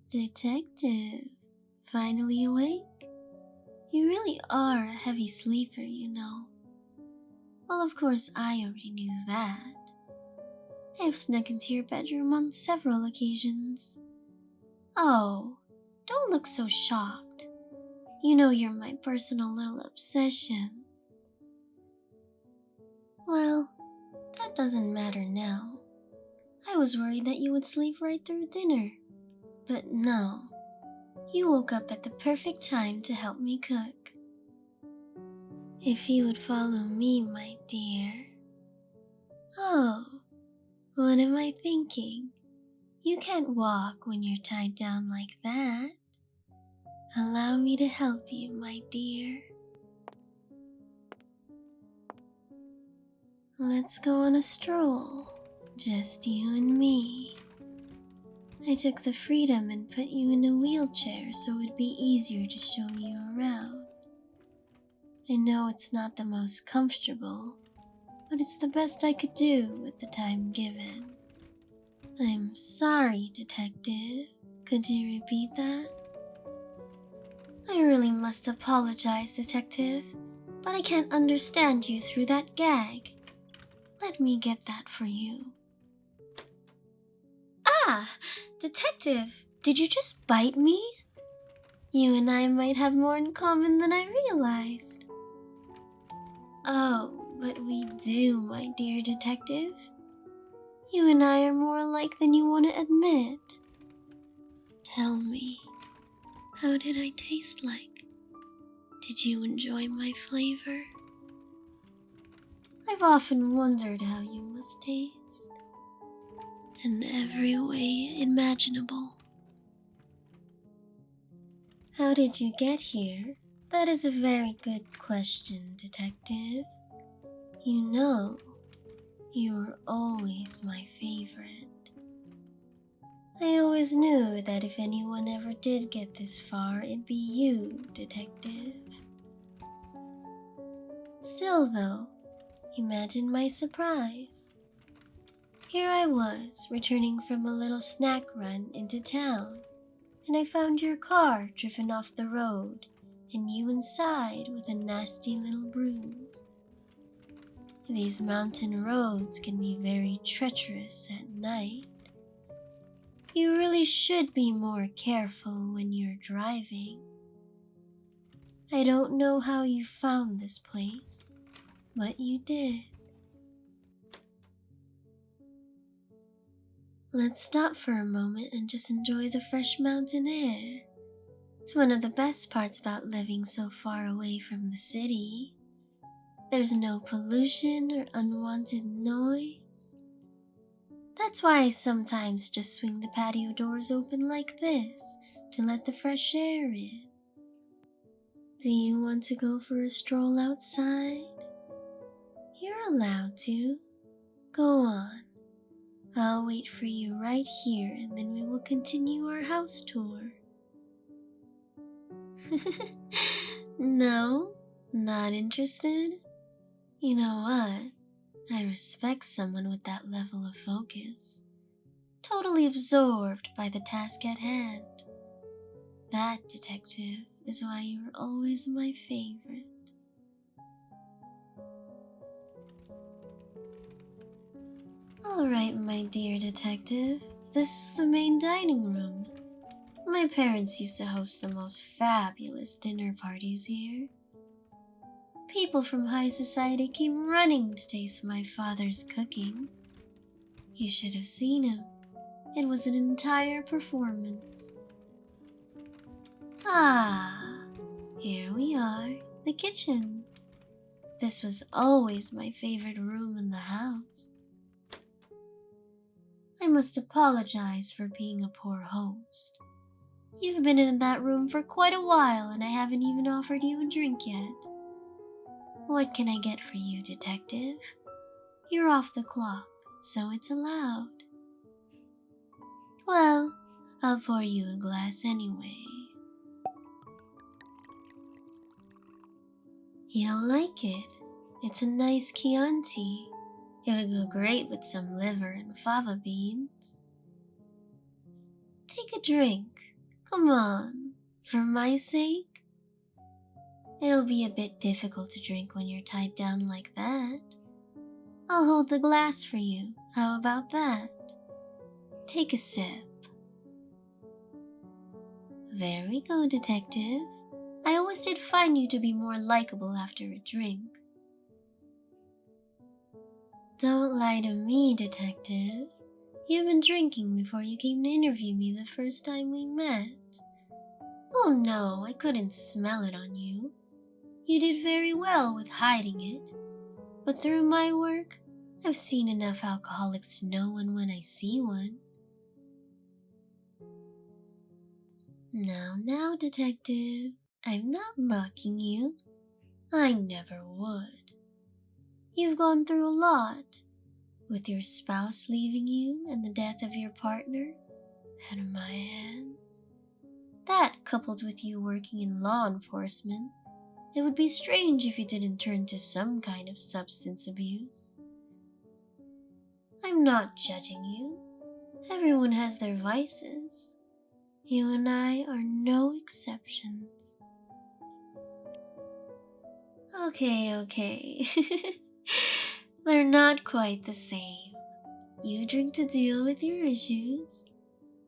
Detective, finally awake? You really are a heavy sleeper, you know. Well, of course, I already knew that. I have snuck into your bedroom on several occasions. Oh, don't look so shocked. You know you're my personal little obsession. Well, that doesn't matter now. I was worried that you would sleep right through dinner. But no, you woke up at the perfect time to help me cook. If you would follow me, my dear. Oh, what am I thinking? You can't walk when you're tied down like that. Allow me to help you, my dear. Let's go on a stroll, just you and me. I took the freedom and put you in a wheelchair so it'd be easier to show you around. I know it's not the most comfortable, but it's the best I could do with the time given. I'm sorry, Detective. Could you repeat that? I really must apologize, Detective, but I can't understand you through that gag. Let me get that for you. Ah! Detective, did you just bite me? You and I might have more in common than I realized. Oh, but we do, my dear detective. You and I are more alike than you want to admit. Tell me, how did I taste like? Did you enjoy my flavor? I've often wondered how you must taste. In every way imaginable. How did you get here? That is a very good question, Detective. You know, you were always my favorite. I always knew that if anyone ever did get this far, it'd be you, Detective. Still though, imagine my surprise. Here I was, returning from a little snack run into town, and I found your car driven off the road, and you inside with a nasty little bruise. These mountain roads can be very treacherous at night. You really should be more careful when you're driving. I don't know how you found this place, but you did. Let's stop for a moment and just enjoy the fresh mountain air. It's one of the best parts about living so far away from the city. There's no pollution or unwanted noise. That's why I sometimes just swing the patio doors open like this to let the fresh air in. Do you want to go for a stroll outside? You're allowed to. Go on. I'll wait for you right here and then we will continue our house tour. No? Not interested? You know what? I respect someone with that level of focus. Totally absorbed by the task at hand. That, detective, is why you were always my favorite. Alright, my dear detective, this is the main dining room. My parents used to host the most fabulous dinner parties here. People from high society came running to taste my father's cooking. You should have seen him. It was an entire performance. Ah, here we are, the kitchen. This was always my favorite room in the house. I must apologize for being a poor host. You've been in that room for quite a while and I haven't even offered you a drink yet. What can I get for you, detective? You're off the clock, so it's allowed. Well, I'll pour you a glass anyway. You'll like it. It's a nice Chianti. It would go great with some liver and fava beans. Take a drink. Come on. For my sake? It'll be a bit difficult to drink when you're tied down like that. I'll hold the glass for you. How about that? Take a sip. There we go, detective. I always did find you to be more likable after a drink. Don't lie to me, detective. You've been drinking before you came to interview me the first time we met. Oh no, I couldn't smell it on you. You did very well with hiding it. But through my work, I've seen enough alcoholics to know when I see one. Now, detective, I'm not mocking you. I never would. You've gone through a lot, with your spouse leaving you and the death of your partner out of my hands. That, coupled with you working in law enforcement, it would be strange if you didn't turn to some kind of substance abuse. I'm not judging you. Everyone has their vices. You and I are no exceptions. Okay. They're not quite the same. You drink to deal with your issues.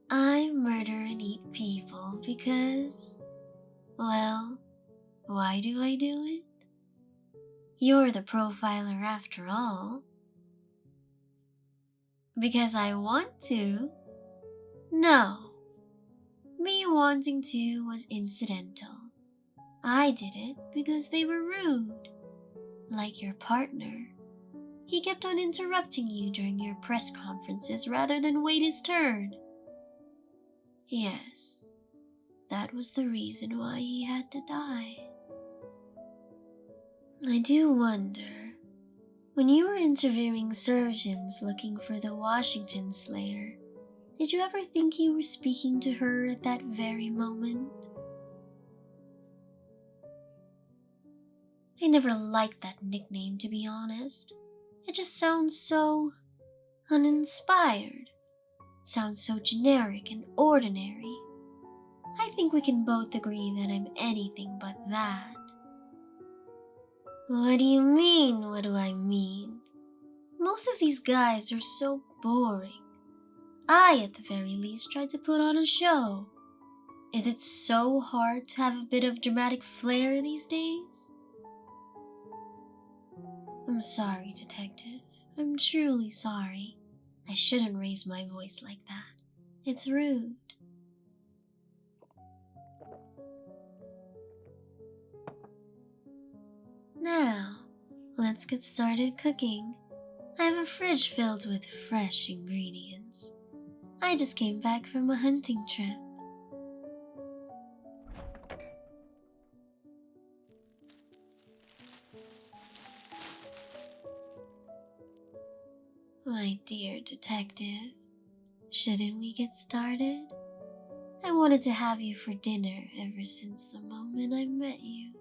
I murder and eat people because, well, why do I do it? You're the profiler after all. Because I want to? No. Me wanting to was incidental. I did it because they were rude. Like your partner. He kept on interrupting you during your press conferences rather than wait his turn. Yes, that was the reason why he had to die. I do wonder, when you were interviewing surgeons looking for the Washington Slayer, did you ever think you were speaking to her at that very moment? I never liked that nickname, to be honest. It just sounds so uninspired. It sounds so generic and ordinary. I think we can both agree that I'm anything but that. What do you mean, what do I mean? Most of these guys are so boring. I, at the very least, try to put on a show. Is it so hard to have a bit of dramatic flair these days? I'm sorry, detective. I'm truly sorry. I shouldn't raise my voice like that. It's rude. Now, let's get started cooking. I have a fridge filled with fresh ingredients. I just came back from a hunting trip. My dear detective, shouldn't we get started? I wanted to have you for dinner ever since the moment I met you.